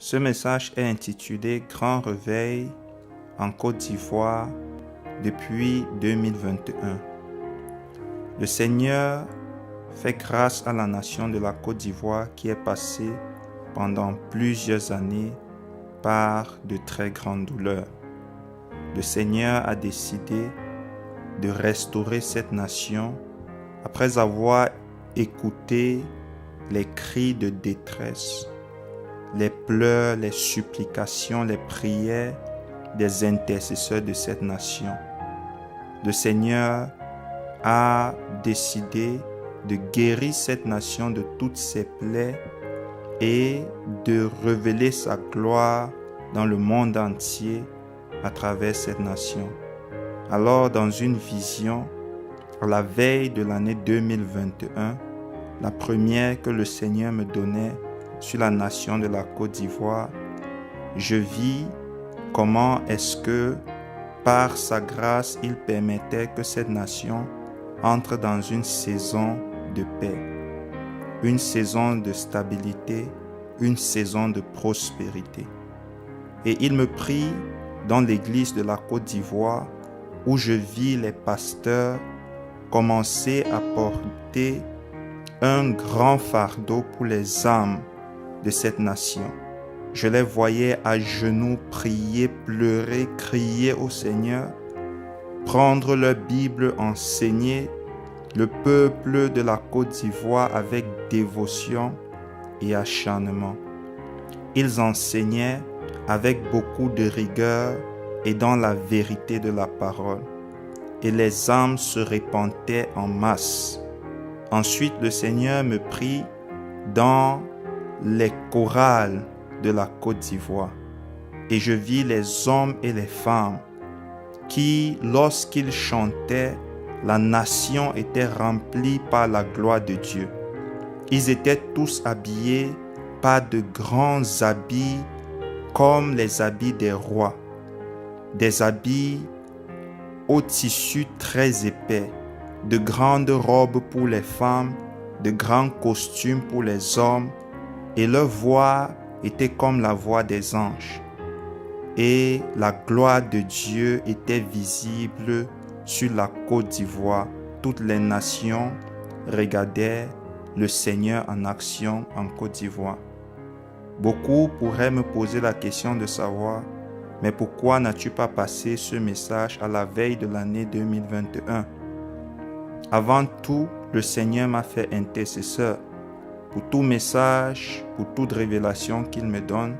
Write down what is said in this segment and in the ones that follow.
Ce message est intitulé « Grand réveil en Côte d'Ivoire depuis 2021 ». Le Seigneur fait grâce à la nation de la Côte d'Ivoire qui est passée pendant plusieurs années par de très grandes douleurs. Le Seigneur a décidé de restaurer cette nation après avoir écouté les cris de détresse, les pleurs, les supplications, les prières des intercesseurs de cette nation. Le Seigneur a décidé de guérir cette nation de toutes ses plaies et de révéler sa gloire dans le monde entier à travers cette nation. Alors, dans une vision, à la veille de l'année 2021, la première que le Seigneur me donnait sur la nation de la Côte d'Ivoire, je vis comment est-ce que, par sa grâce, il permettait que cette nation entre dans une saison de paix, une saison de stabilité, une saison de prospérité. Et il me prit dans l'église de la Côte d'Ivoire où je vis les pasteurs commencer à porter un grand fardeau pour les âmes de cette nation. Je les voyais à genoux prier, pleurer, crier au Seigneur, prendre leur Bible, enseigner le peuple de la Côte d'Ivoire avec dévotion et acharnement. Ils enseignaient avec beaucoup de rigueur et dans la vérité de la parole. Et les âmes se répandaient en masse. Ensuite, le Seigneur me prit dans les chorales de la Côte d'Ivoire. Et je vis les hommes et les femmes qui, lorsqu'ils chantaient, la nation était remplie par la gloire de Dieu. Ils étaient tous habillés par de grands habits comme les habits des rois. Des habits au tissu très épais, de grandes robes pour les femmes, de grands costumes pour les hommes, et leur voix était comme la voix des anges. Et la gloire de Dieu était visible sur la Côte d'Ivoire. Toutes les nations regardaient le Seigneur en action en Côte d'Ivoire. Beaucoup pourraient me poser la question de savoir, mais pourquoi n'as-tu pas passé ce message à la veille de l'année 2021? Avant tout, le Seigneur m'a fait intercesseur. Pour tout message, pour toute révélation qu'il me donne,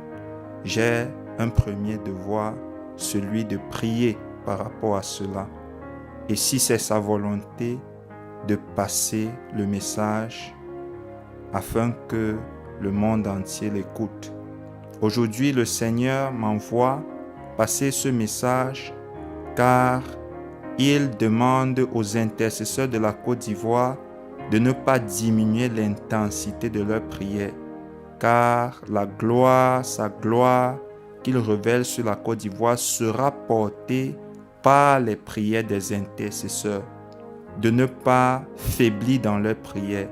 j'ai un premier devoir, celui de prier par rapport à cela. Et si c'est sa volonté, de passer le message afin que le monde entier l'écoute. Aujourd'hui, le Seigneur m'envoie passer ce message car il demande aux intercesseurs de la Côte d'Ivoire de ne pas diminuer l'intensité de leur prière, car la gloire, sa gloire qu'il révèle sur la Côte d'Ivoire sera portée par les prières des intercesseurs, de ne pas faiblir dans leur prière,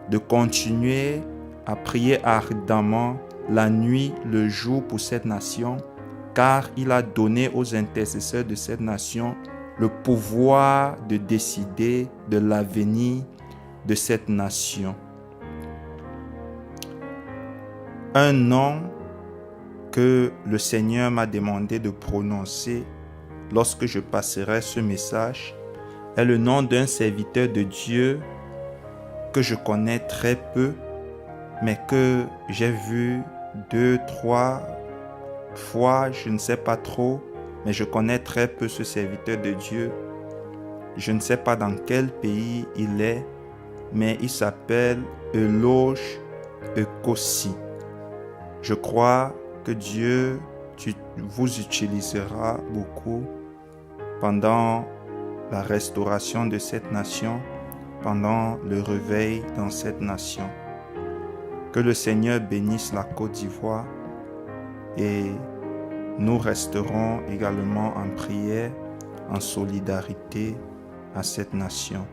de continuer à prier ardemment la nuit, le jour pour cette nation, car il a donné aux intercesseurs de cette nation le pouvoir de décider de l'avenir de cette nation. Un nom que le Seigneur m'a demandé de prononcer lorsque je passerai ce message est le nom d'un serviteur de Dieu que je connais très peu, mais que j'ai vu 2, 3 fois, je ne sais pas trop, mais je connais très peu ce serviteur de Dieu. Je ne sais pas dans quel pays il est, mais il s'appelle Eloge Ekossi. Je crois que Dieu vous utilisera beaucoup pendant la restauration de cette nation, pendant le réveil dans cette nation. Que le Seigneur bénisse la Côte d'Ivoire et nous resterons également en prière, en solidarité à cette nation.